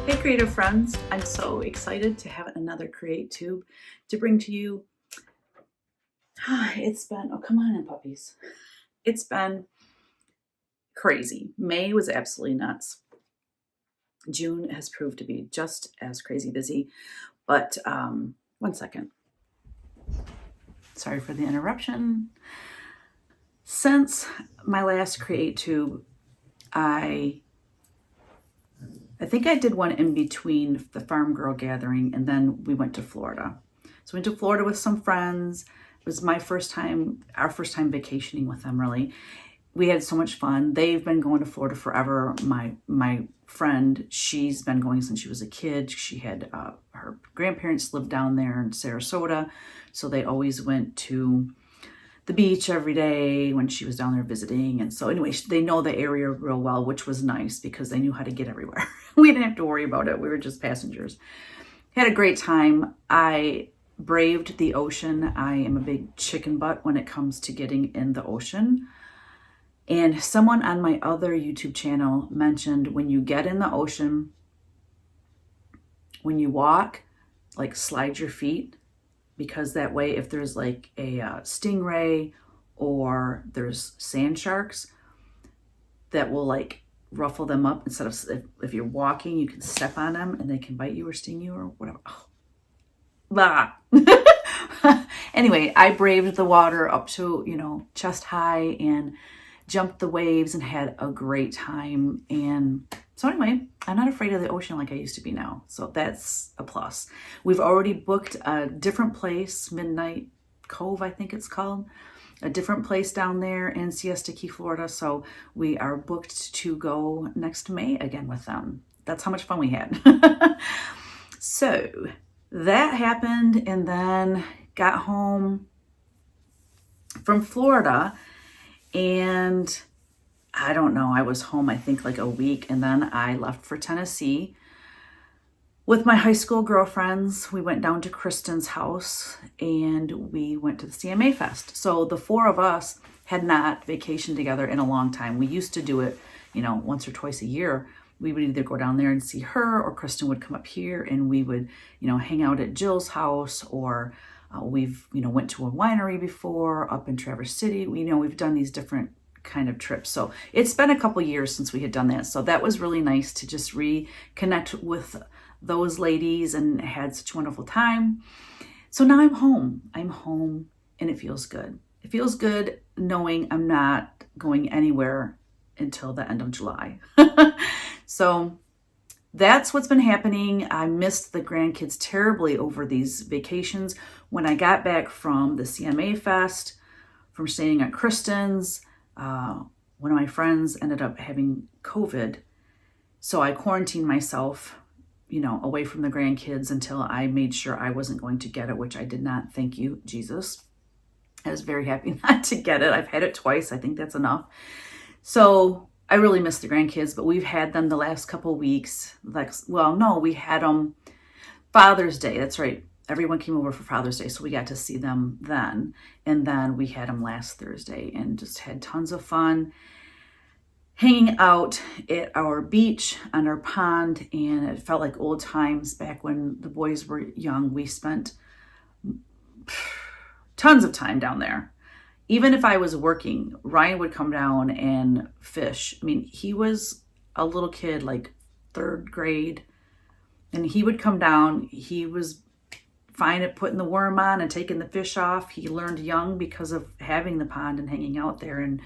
Hey creative friends, I'm so excited to have another CreaTube to bring to you. It's been, oh come on in puppies. It's been crazy. May was absolutely nuts. June has proved to be just as crazy busy, but one second. Sorry for the interruption. Since my last CreaTube, I think I did one in between the Farm Girl gathering and then we went to Florida. So we went to Florida with some friends. It was my first time, our first time vacationing with them really. We had so much fun. They've been going to Florida forever. My friend, she's been going since she was a kid. She had, her grandparents lived down there in Sarasota. So they always went to the beach every day when she was down there visiting. And so anyway, they know the area real well, which was nice because they knew how to get everywhere. We didn't have to worry about it. We were just passengers. Had a great time. I braved the ocean. I am a big chicken butt when it comes to getting in the ocean. And someone on my other YouTube channel mentioned when you get in the ocean, when you walk, like slide your feet, because that way if there's like a stingray or there's sand sharks, that will like ruffle them up. Instead of, if you're walking, you can step on them and they can bite you or sting you or whatever. Oh. Blah. Anyway, I braved the water up to, chest high and jumped the waves and had a great time. And so anyway, I'm not afraid of the ocean like I used to be now. So that's a plus. We've already booked a different place, Midnight Cove, I think it's called. A different place down there in Siesta Key, Florida. So we are booked to go next May again with them. That's how much fun we had. So that happened, and then got home from Florida, and I don't know, I was home I think like a week, and then I left for Tennessee with my high school girlfriends. We went down to Kristen's house and we went to the CMA Fest. So the four of us had not vacationed together in a long time. We used to do it, once or twice a year. We would either go down there and see her, or Kristen would come up here and we would, hang out at Jill's house, or we've, went to a winery before up in Traverse City. We've done these different kind of trips. So it's been a couple years since we had done that. So that was really nice to just reconnect with those ladies and had such a wonderful time. So now I'm home. And it feels good. It feels good knowing I'm not going anywhere until the end of July. So that's what's been happening. I missed the grandkids terribly over these vacations. When I got back from the CMA Fest, from staying at Kristen's, one of my friends ended up having COVID. So I quarantined myself, away from the grandkids until I made sure I wasn't going to get it, which I did not. Thank you, Jesus. I was very happy not to get it. I've had it twice. I think that's enough. So I really miss the grandkids, but we've had them the last couple weeks. We had them Father's Day. That's right. Everyone came over for Father's Day, so we got to see them then. And then we had them last Thursday and just had tons of fun hanging out at our beach on our pond. And it felt like old times back when the boys were young. We spent tons of time down there. Even if I was working, Ryan would come down and fish. I mean, he was a little kid, like third grade, and he would come down. He was fine at putting the worm on and taking the fish off. He learned young because of having the pond and hanging out there. And,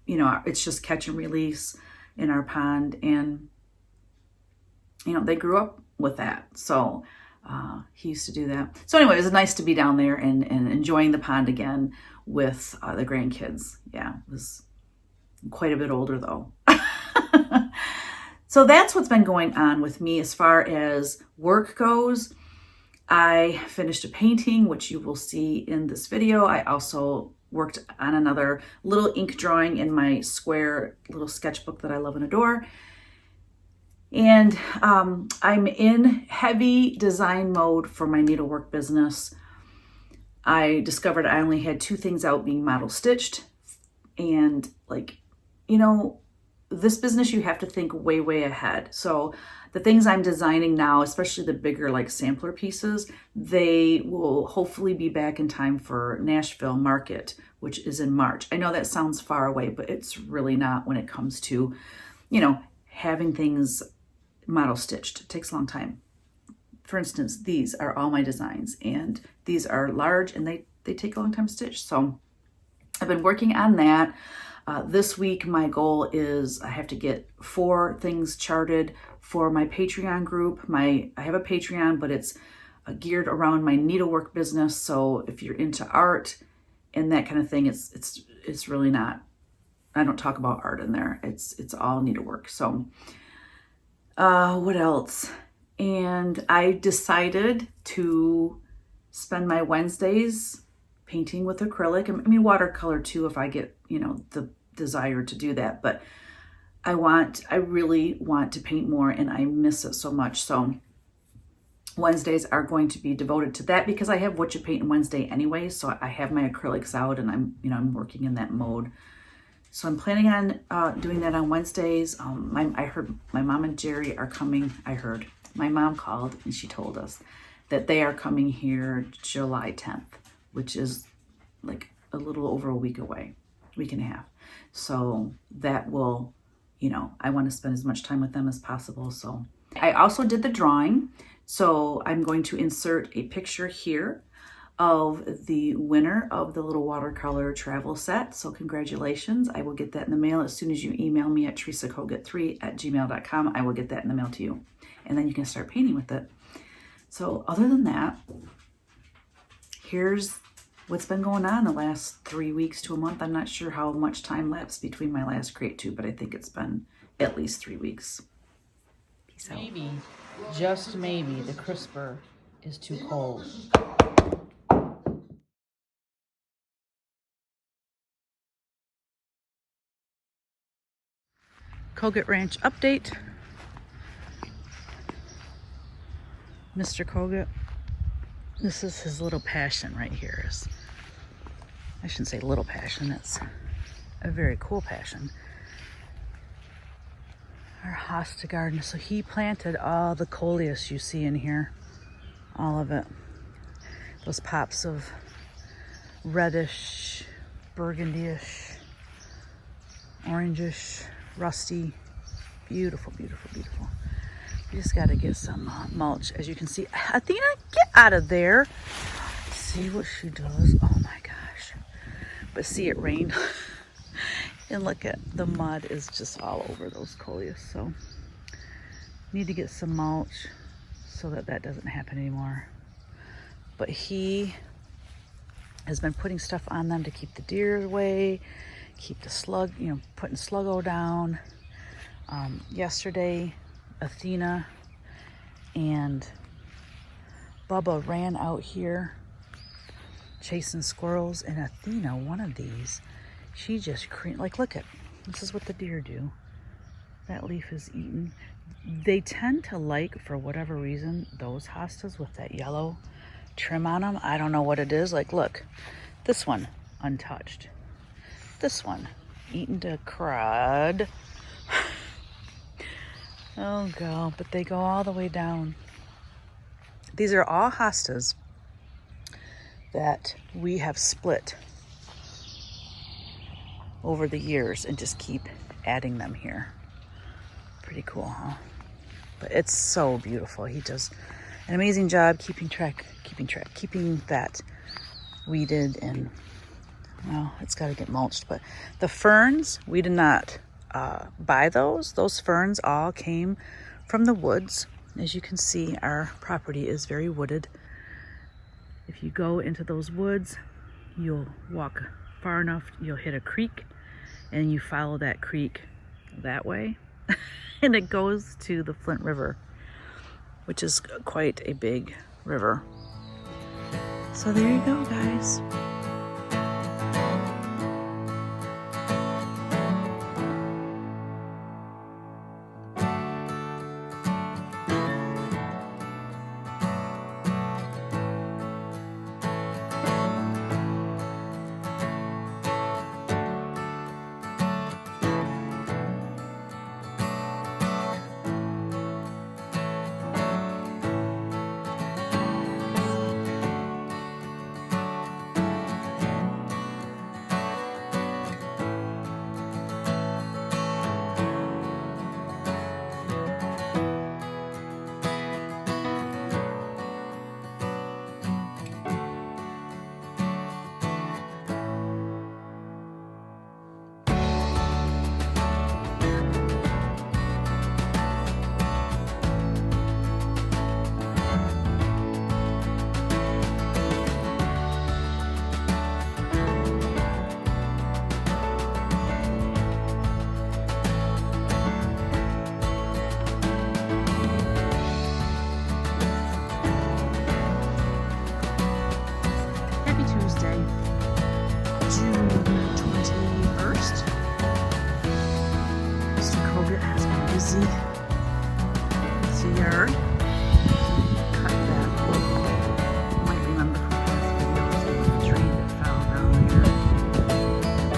it's just catch and release in our pond. And, they grew up with that. So he used to do that. So anyway, it was nice to be down there and enjoying the pond again with the grandkids. Yeah, it was quite a bit older though. So that's what's been going on with me as far as work goes. I finished a painting, which you will see in this video. I also worked on another little ink drawing in my square little sketchbook that I love and adore. And I'm in heavy design mode for my needlework business. I discovered I only had two things out being model stitched. And this business, you have to think way, way ahead. So the things I'm designing now, especially the bigger like sampler pieces, they will hopefully be back in time for Nashville Market, which is in March. I know that sounds far away, but it's really not when it comes to, you know, having things model stitched. It takes a long time. For instance, these are all my designs, and these are large, and they take a long time to stitch. So I've been working on that. This week, my goal is I have to get 4 things charted for my Patreon group. I have a Patreon, but it's geared around my needlework business. So if you're into art and that kind of thing, it's really not. I don't talk about art in there. It's all needlework. So what else? And I decided to spend my Wednesdays painting with acrylic. I mean, watercolor too, if I get, you know, the desire to do that. But I really want to paint more, and I miss it so much. So Wednesdays are going to be devoted to that because I have Whatcha Paintin Wednesday anyway. So I have my acrylics out, and I'm working in that mode. So I'm planning on doing that on Wednesdays. I heard my mom and Jerry are coming. My mom called and she told us that they are coming here July 10th, which is like a little over a week away, week and a half. So that will, you know, I want to spend as much time with them as possible. So I also did the drawing. So I'm going to insert a picture here of the winner of the little watercolor travel set. So congratulations. I will get that in the mail as soon as you email me at teresakogut3@gmail.com. I will get that in the mail to you. And then you can start painting with it. So other than that, here's what's been going on the last 3 weeks to a month. I'm not sure how much time lapsed between my last CreaTube, but I think it's been at least 3 weeks. Peace out. Maybe, just maybe, the crisper is too cold. Kogut Ranch update. Mr. Kogut, this is his little passion right here. I shouldn't say little passion, it's a very cool passion. Our hosta garden. So he planted all the coleus you see in here. All of it. Those pops of reddish, burgundyish, orangish, rusty. Beautiful, beautiful, beautiful. We just got to get some mulch. As you can see, Athena, get out of there. See what she does. Oh my gosh. But see, it rained. And look at the mud is just all over those coleus. So need to get some mulch so that doesn't happen anymore. But he has been putting stuff on them to keep the deer away, keep the slug, you know, putting sluggo down. Yesterday, Athena and Bubba ran out here chasing squirrels, and Athena, one of these, she just like, look at, this is what the deer do. That leaf is eaten. They tend to like, for whatever reason, those hostas with that yellow trim on them. I don't know what it is. Like, look, this one untouched. This one eaten to crud. Oh God, but they go all the way down. These are all hostas that we have split over the years and just keep adding them here. Pretty cool, huh? But it's so beautiful. He does an amazing job keeping that weeded, and well, it's got to get mulched. But the ferns, we did not buy those. Those ferns all came from the woods. As you can see, our property is very wooded. If you go into those woods, you'll walk far enough, you'll hit a creek, and you follow that creek that way, and it goes to the Flint River, which is quite a big river. So there you go, guys. Teresa yard. Cut that. You might remember from past videos the tree that fell down here.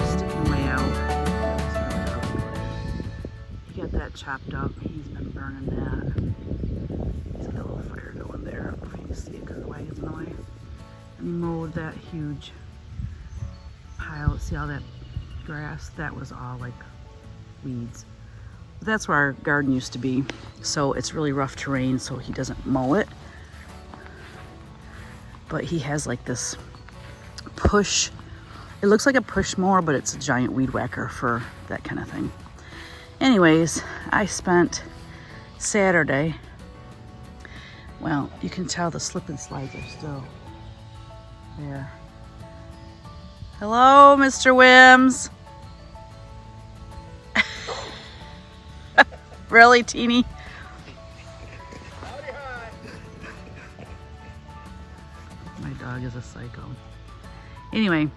Sticking way out. It was really ugly. He got that chopped up. He's been burning that. He's got a little fire going there. I don't know if you can see it because of the wagon's in the way. And he mowed that huge pile. See all that grass? That was all like weeds. But that's where our garden used to be. So it's really rough terrain, so he doesn't mow it. But he has like this push. It looks like a push mower, but it's a giant weed whacker for that kind of thing. Anyways, I spent Saturday. Well, you can tell the slip and slides are still there. Hello, Mr. Whims. Really, Teeny? My dog is a psycho. Anyway,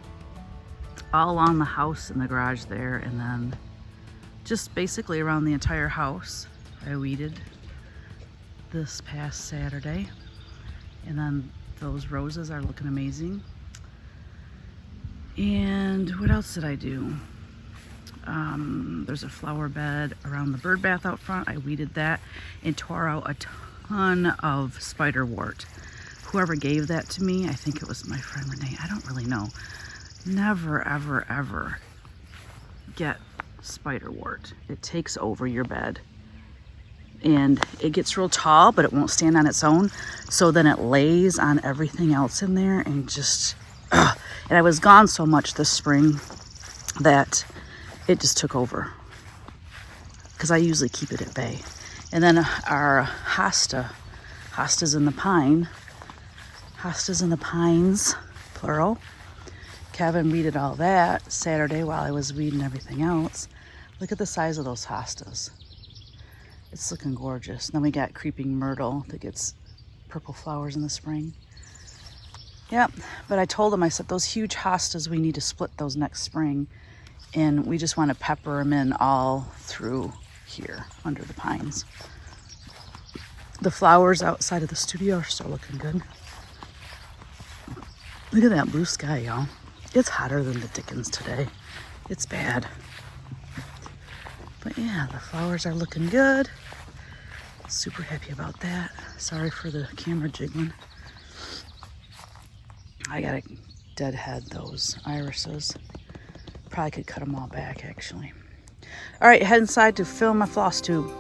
all along the house and the garage there, and then just basically around the entire house, I weeded this past Saturday. And then those roses are looking amazing. And what else did I do? There's a flower bed around the bird bath out front. I weeded that and tore out a ton of spiderwort. Whoever gave that to me, I think it was my friend Renee. I don't really know. Never, ever, ever get spiderwort. It takes over your bed. And it gets real tall, but it won't stand on its own. So then it lays on everything else in there and just... And I was gone so much this spring that it just took over. Because I usually keep it at bay. And then our hostas in the pines, plural. Kevin weeded all that Saturday while I was weeding everything else. Look at the size of those hostas. It's looking gorgeous. Then we got creeping myrtle that gets purple flowers in the spring. Yep, but I told him, I said, those huge hostas, we need to split those next spring. And we just want to pepper them in all through here under the pines. The flowers outside of the studio are still looking good. Look at that blue sky, y'all. It's hotter than the dickens today. It's bad. But yeah, the flowers are looking good. Super happy about that. Sorry for the camera jiggling. I gotta deadhead those irises. Probably could cut them all back, actually. All right, head inside to fill my floss tube.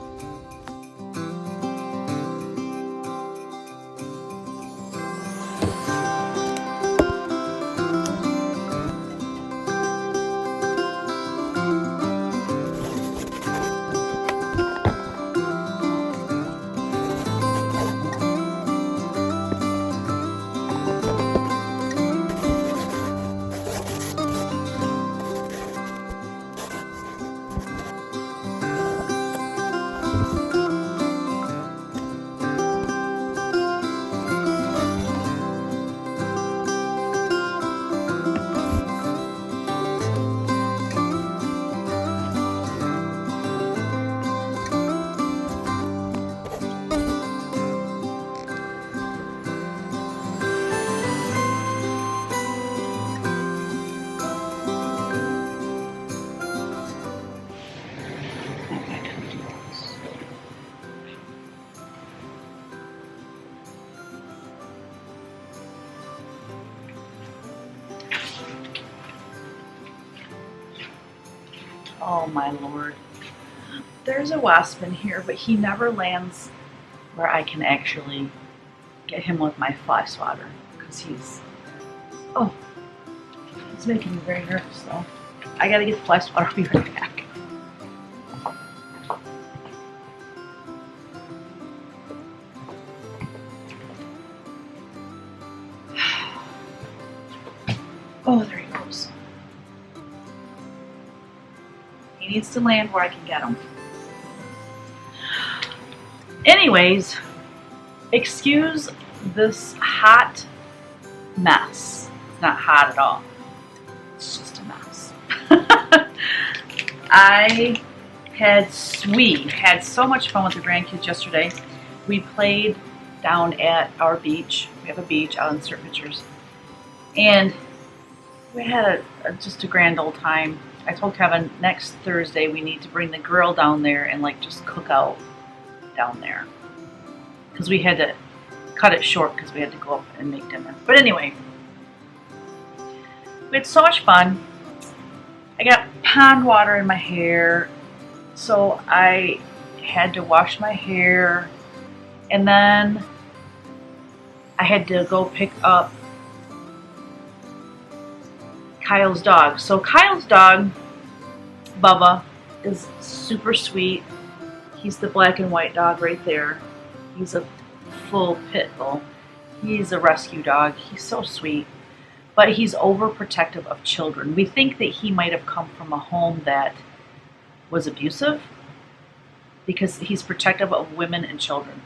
Oh my lord. There's a wasp in here, but he never lands where I can actually get him with my fly swatter. Because he's making me very nervous though. I gotta get the fly swatter, I'll be right back. Oh, there he goes. He needs to land where I can get him. Anyways, excuse this hot mess. It's not hot at all. It's just a mess. We had so much fun with the grandkids yesterday. we played down at our beach. We have a beach. I'll insert pictures. And we had just a grand old time. I told Kevin next Thursday we need to bring the grill down there and like just cook out down there. Because we had to cut it short because we had to go up and make dinner. But anyway, we had so much fun. I got pond water in my hair, so I had to wash my hair, and then I had to go pick up Kyle's dog. So Kyle's dog, Bubba, is super sweet. He's the black and white dog right there. He's a full pit bull. He's a rescue dog. He's so sweet. But he's overprotective of children. We think that he might have come from a home that was abusive because he's protective of women and children.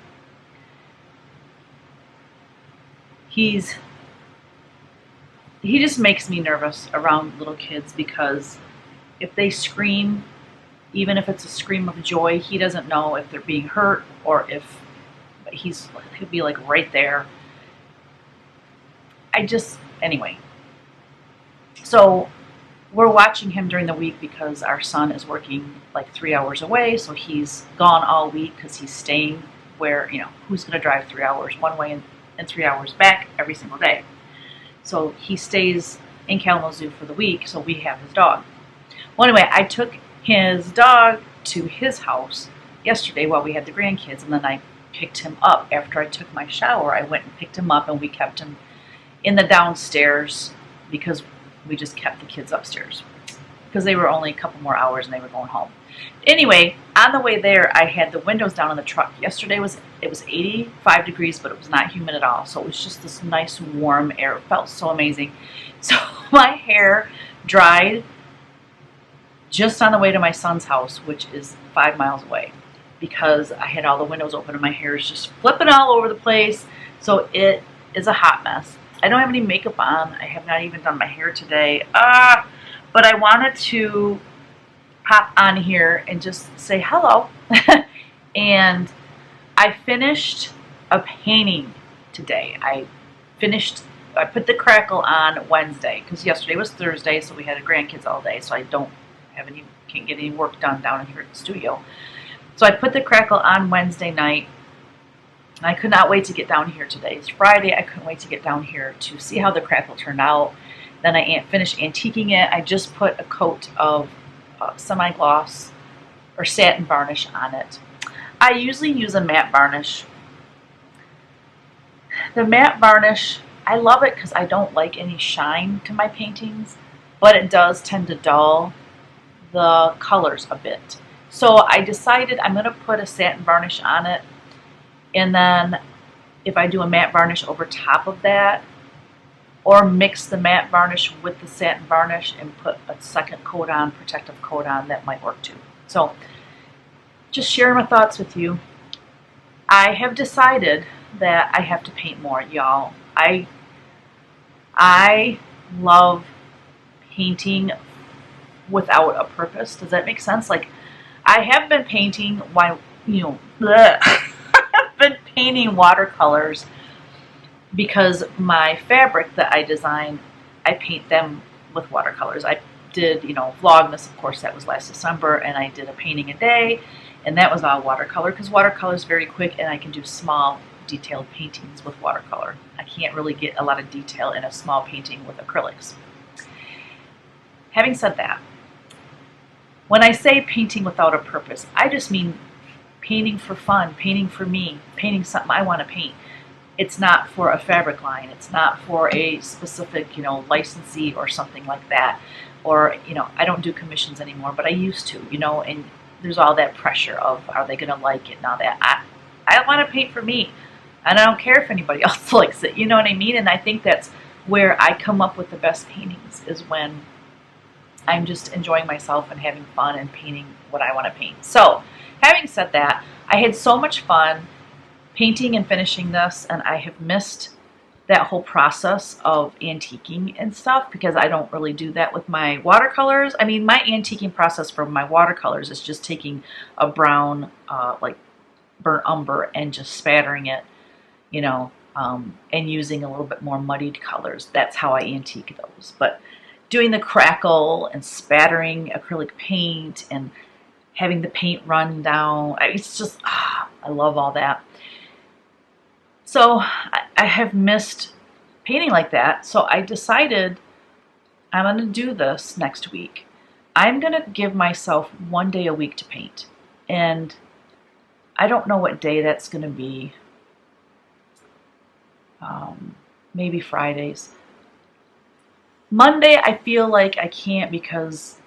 He just makes me nervous around little kids because if they scream, even if it's a scream of joy, he doesn't know if they're being hurt or if he'll be like right there. Anyway. So we're watching him during the week because our son is working like 3 hours away. So he's gone all week because he's staying where, who's going to drive 3 hours one way and 3 hours back every single day. So he stays in Kalamazoo for the week, so we have his dog. Well, anyway, I took his dog to his house yesterday while we had the grandkids, and then I picked him up after I took my shower. I went and picked him up, and we kept him in the downstairs because we just kept the kids upstairs because they were only a couple more hours and they were going home. Anyway, on the way there, I had the windows down in the truck. Yesterday it was 85 degrees, but it was not humid at all. So it was just this nice warm air. It felt so amazing. So my hair dried just on the way to my son's house, which is 5 miles away, because I had all the windows open and my hair is just flipping all over the place. So it is a hot mess. I don't have any makeup on. I have not even done my hair today. But I wanted to pop on here and just say hello. And I finished a painting today. I put the crackle on Wednesday because yesterday was Thursday, so we had grandkids all day, so I can't get any work done down here at the studio. So I put the crackle on Wednesday night. I could not wait to get down here today. It's Friday. I couldn't wait to get down here to see how the crackle turned out. Then I finished antiquing it. I just put a coat of semi-gloss or satin varnish on it. I usually use a matte varnish. The matte varnish, I love it because I don't like any shine to my paintings, but it does tend to dull the colors a bit. So I decided I'm going to put a satin varnish on it. And then if I do a matte varnish over top of that, or mix the matte varnish with the satin varnish and put a second coat on, protective coat on, that might work too. So just sharing my thoughts with you. I have decided that I have to paint more, y'all. I love painting without a purpose. Does that make sense? Like, I have been painting while, I've been painting watercolors because my fabric that I design, I paint them with watercolors. I did, Vlogmas, of course, that was last December, and I did a painting a day, and that was all watercolor because watercolor is very quick and I can do small detailed paintings with watercolor. I can't really get a lot of detail in a small painting with acrylics. Having said that, when I say painting without a purpose, I just mean painting for fun, painting for me, painting something I want to paint. It's not for a fabric line. It's not for a specific, licensee or something like that. Or, I don't do commissions anymore, but I used to, and there's all that pressure of, are they going to like it and all that. I want to paint for me, and I don't care if anybody else likes it. You know what I mean? And I think that's where I come up with the best paintings, is when I'm just enjoying myself and having fun and painting what I want to paint. So, having said that, I had so much fun painting and finishing this, and I have missed that whole process of antiquing and stuff because I don't really do that with my watercolors. I mean, my antiquing process for my watercolors is just taking a brown, like burnt umber and just spattering it, you know, and using a little bit more muddied colors. That's how I antique those. But doing the crackle and spattering acrylic paint and having the paint run down, it's just, I love all that. So I have missed painting like that. So I decided I'm going to do this next week. I'm going to give myself 1 day a week to paint. And I don't know what day that's going to be. Maybe Fridays. Monday, I feel like I can't because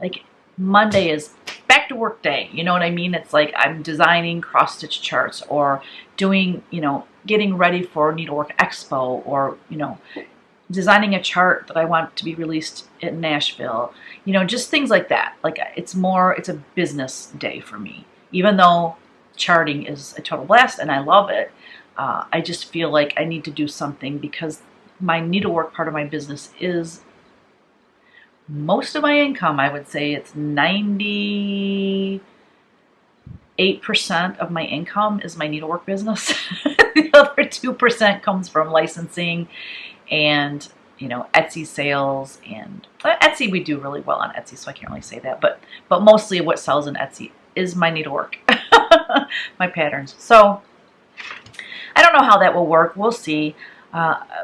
like Monday is back to work day. You know what I mean? It's like I'm designing cross stitch charts or doing, you know, getting ready for Needlework Expo or, you know, designing a chart that I want to be released in Nashville. You know, just things like that. Like it's a business day for me. Even though charting is a total blast and I love it, I just feel like I need to do something because my needlework part of my business is most of my income. I would say it's 98% of my income is my needlework business. The other 2% comes from licensing and, you know, Etsy sales. And Etsy, we do really well on Etsy, so I can't really say that. But mostly what sells in Etsy is my needlework, my patterns. So I don't know how that will work. We'll see.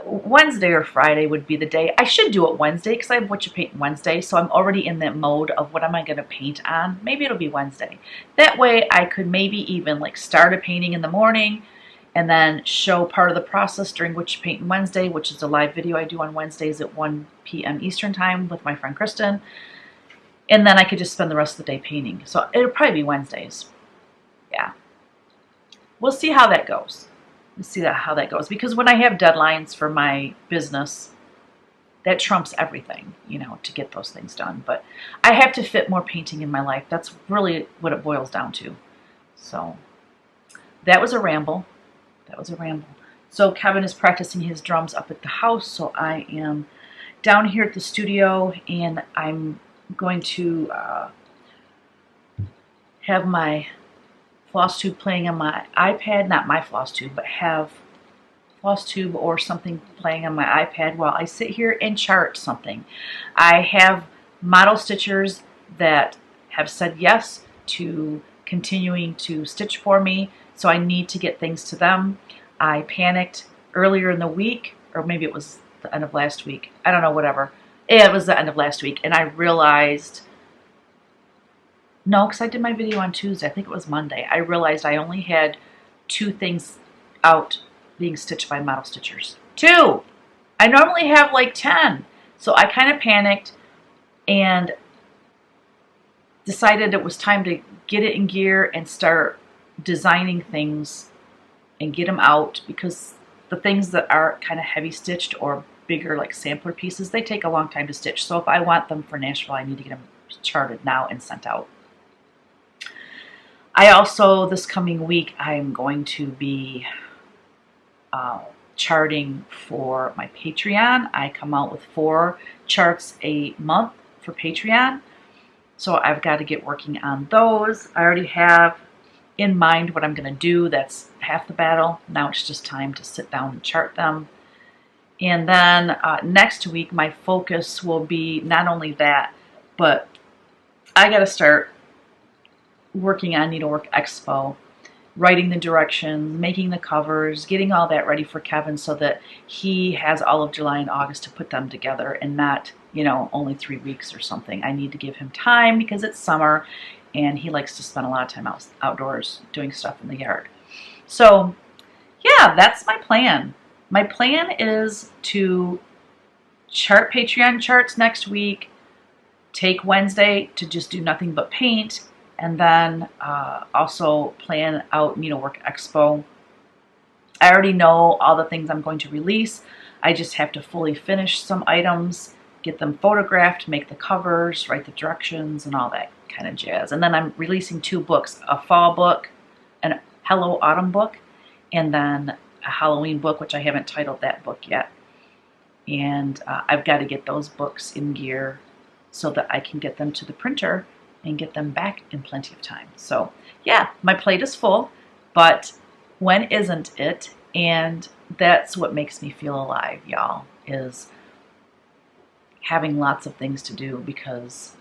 Wednesday or Friday would be the day. I should do it Wednesday because I have Whatcha Paint Wednesday, so I'm already in that mode of what am I going to paint on. Maybe it'll be Wednesday. That way I could maybe even like start a painting in the morning and then show part of the process during Whatcha Paint Wednesday, which is a live video I do on Wednesdays at 1 p.m. Eastern time with my friend Kristen. And then I could just spend the rest of the day painting. So it'll probably be Wednesdays. Yeah. We'll see how that goes. Let's see how that goes. Because when I have deadlines for my business, that trumps everything, you know, to get those things done. But I have to fit more painting in my life. That's really what it boils down to. So that was a ramble. That was a ramble. So Kevin is practicing his drums up at the house. So I am down here at the studio and I'm going to have my floss tube playing on my iPad, not my floss tube, but have floss tube or something playing on my iPad while I sit here and chart something. I have model stitchers that have said yes to continuing to stitch for me, so I need to get things to them. I panicked earlier in the week, or maybe it was the end of last week. I don't know, whatever. Yeah, it was the end of last week, and I realized, no, because I did my video on Tuesday. I think it was Monday. I realized I only had 2 things out being stitched by model stitchers. 2! I normally have like 10. So I kind of panicked and decided it was time to get it in gear and start designing things and get them out, because the things that are kind of heavy stitched or bigger like sampler pieces, they take a long time to stitch. So if I want them for Nashville, I need to get them charted now and sent out. I also, this coming week, I'm going to be charting for my Patreon. I come out with 4 charts a month for Patreon. So I've got to get working on those. I already have in mind what I'm going to do. That's half the battle. Now it's just time to sit down and chart them. And then next week, my focus will be not only that, but I got to start working on Needlework Expo, writing the directions, making the covers, getting all that ready for Kevin so that he has all of July and August to put them together and not, you know, only 3 weeks or something. I need to give him time because it's summer and he likes to spend a lot of time outdoors doing stuff in the yard. So yeah, that's my plan. My plan is to chart Patreon charts next week, take Wednesday to just do nothing but paint, and then also plan out Needlework Expo. I already know all the things I'm going to release. I just have to fully finish some items, get them photographed, make the covers, write the directions, and all that kind of jazz. And then I'm releasing 2 books, a fall book, an Hello Autumn book, and then a Halloween book, which I haven't titled that book yet. And I've got to get those books in gear so that I can get them to the printer and get them back in plenty of time. So yeah, my plate is full. But when isn't it? And that's what makes me feel alive, y'all, is having lots of things to do, because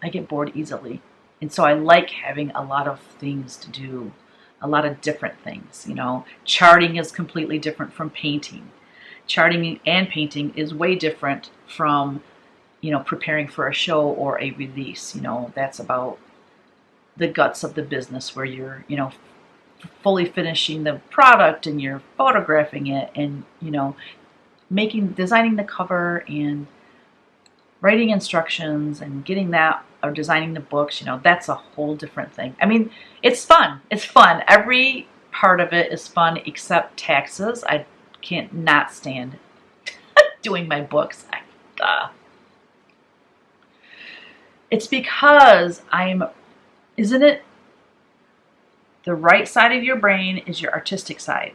I get bored easily. And so I like having a lot of things to do, a lot of different things. You know, charting is completely different from painting. Charting and painting is way different from, you know, preparing for a show or a release. You know, that's about the guts of the business, where you're, you know, fully finishing the product and you're photographing it and, you know, designing the cover and writing instructions and getting that, or designing the books. You know, that's a whole different thing. I mean, it's fun. It's fun. Every part of it is fun except taxes. I can't not stand doing my books. It's because isn't it, the right side of your brain is your artistic side.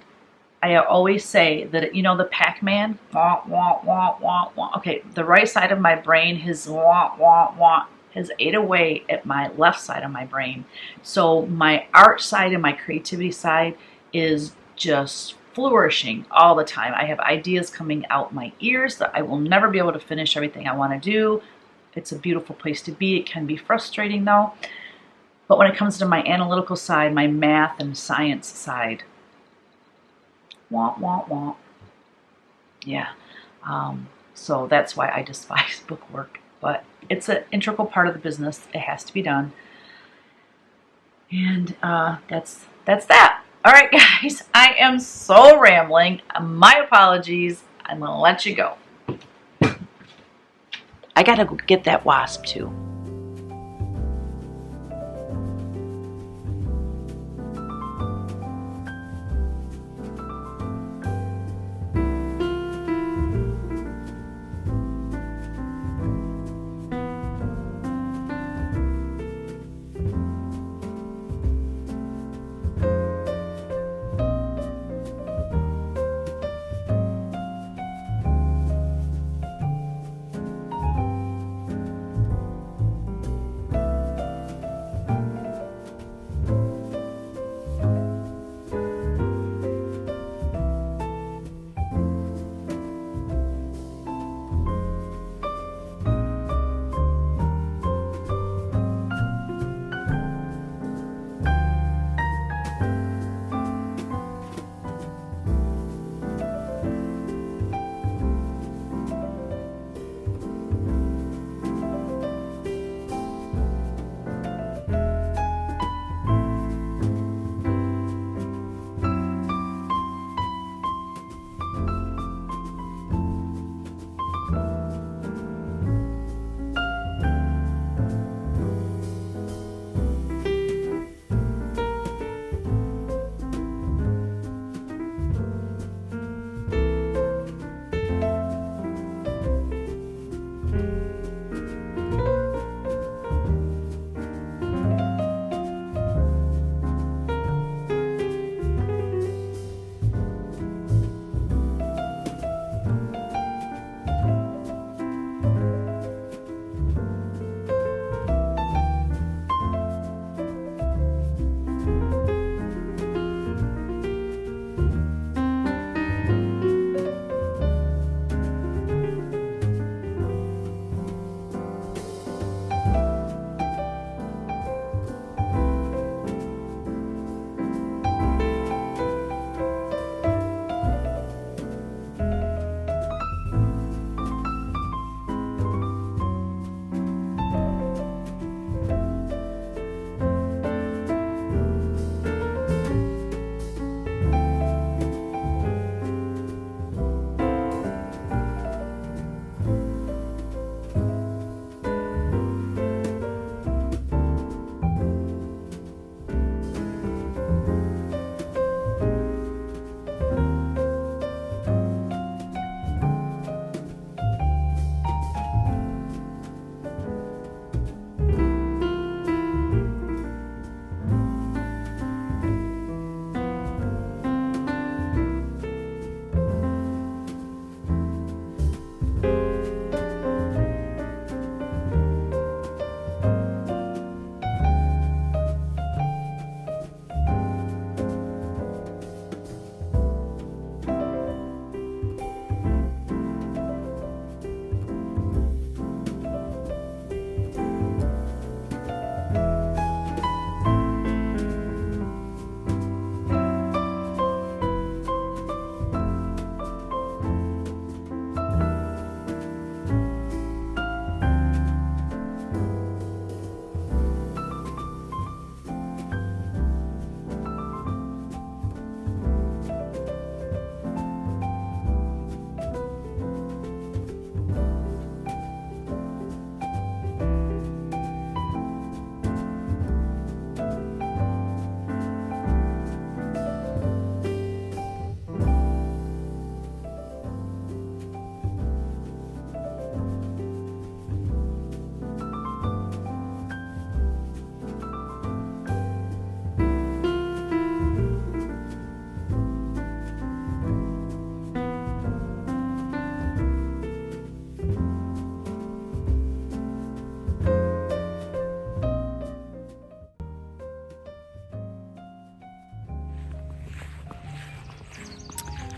I always say that, you know, the Pac-Man, wah, wah, wah, wah, wah. Okay, the right side of my brain has wah, wah, wah, has ate away at my left side of my brain. So my art side and my creativity side is just flourishing all the time. I have ideas coming out my ears that I will never be able to finish everything I want to do. It's a beautiful place to be. It can be frustrating though. But when it comes to my analytical side, my math and science side, wah, wah, wah. Yeah. So that's why I despise book work. But it's an integral part of the business. It has to be done. And that's that. All right, guys. I am so rambling. My apologies. I'm going to let you go. I got to go get that wasp too.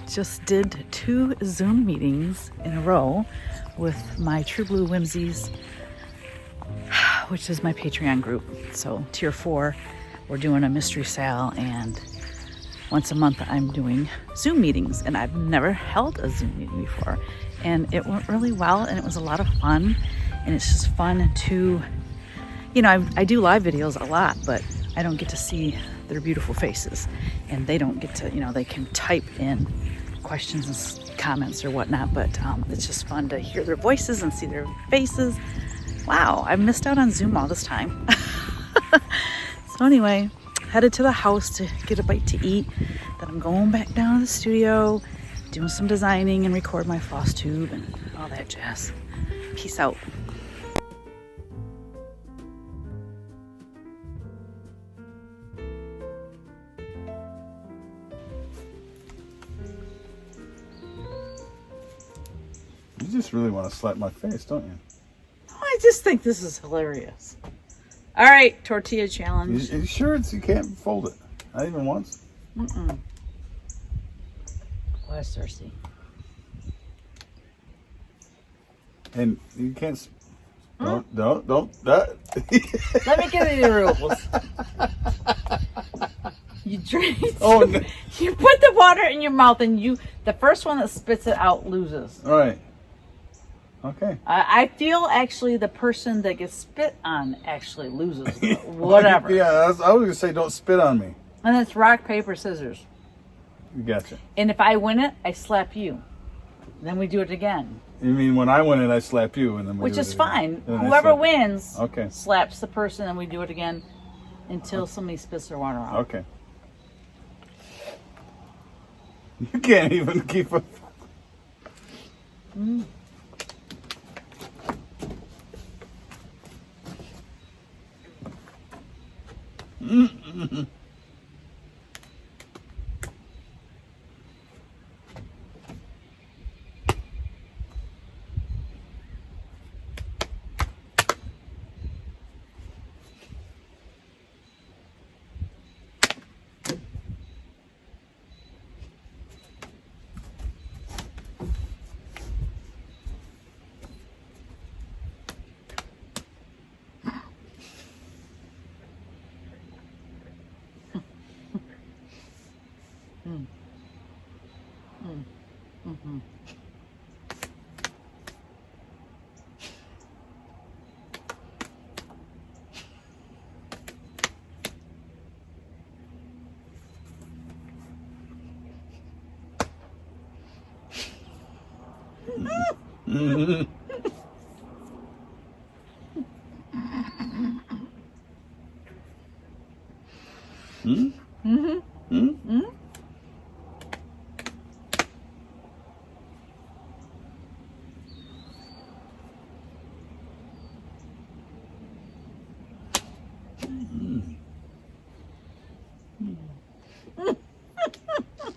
just did 2 Zoom meetings in a row with my True Blue Whimsies, which is my Patreon group. So tier 4, we're doing a mystery sale, and once a month I'm doing Zoom meetings, and I've never held a Zoom meeting before. And it went really well, and it was a lot of fun. And it's just fun to, you know, I do live videos a lot, but I don't get to see their beautiful faces, and they don't get to, you know, they can type in questions and comments or whatnot, but it's just fun to hear their voices and see their faces. Wow, I missed out on Zoom all this time. So anyway, headed to the house to get a bite to eat. Then I'm going back down to the studio, doing some designing and record my floss tube and all that jazz. Peace out. You just really want to slap my face, don't you? I just think this is hilarious. All right, tortilla challenge. You sure you can't fold it? Not even once? Mm-mm. Well, that's thirsty. And you can't... Don't. Let me get into the rules. You drink. Oh, no. You put the water in your mouth, and the first one that spits it out loses. All right. Okay. I feel actually the person that gets spit on actually loses. Whatever. Yeah, I was going to say don't spit on me. And it's rock, paper, scissors. Gotcha. And if I win it, I slap you. Then we do it again. You mean when I win it, I slap you, and then we Which do is it again. fine. Then I Whoever slap- wins Okay. slaps the person, and we do it again until somebody spits their water out. Okay. You can't even keep up. Mm. Mm-hmm. Mm-hmm. Hmm? Mm-hmm. Hmm?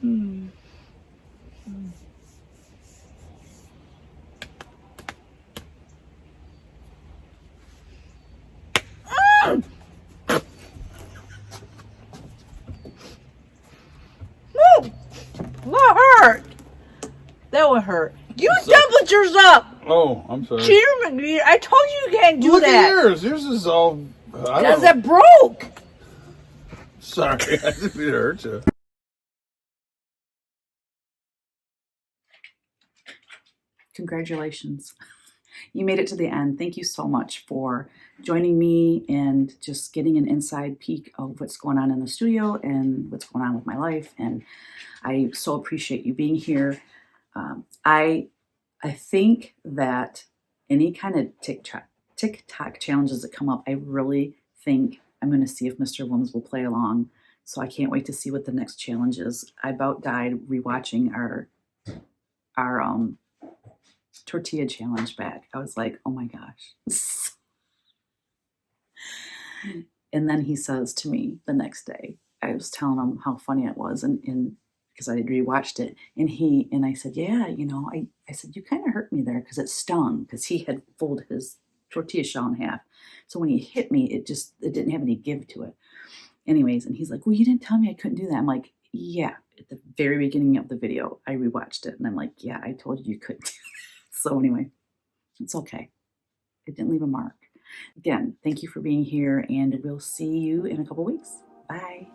Mm-hmm. What hurt? That would hurt. You doubled yours up. Oh, I'm sorry. Cheater McGee. I told you you can't do Look that. at yours. Yours is all... Because it broke. Sorry, I didn't mean to hurt you. Congratulations. You made it to the end. Thank you so much for joining me and just getting an inside peek of what's going on in the studio and what's going on with my life. And I so appreciate you being here. I think that any kind of TikTok challenges that come up, I really think I'm going to see if Mr. Whims will play along. So I can't wait to see what the next challenge is. I about died rewatching our tortilla challenge back. I was like, oh my gosh. And then he says to me the next day, I was telling him how funny it was, and because I had rewatched it, and I said, yeah, you know, I said, you kind of hurt me there because it stung, because he had folded his tortilla shell in half. So when he hit me, it didn't have any give to it. Anyways, and he's like, well, you didn't tell me I couldn't do that. I'm like, yeah, at the very beginning of the video. I rewatched it and I'm like, yeah, I told you couldn't do that. So anyway, it's okay. It didn't leave a mark. Again, thank you for being here, and we'll see you in a couple weeks. Bye.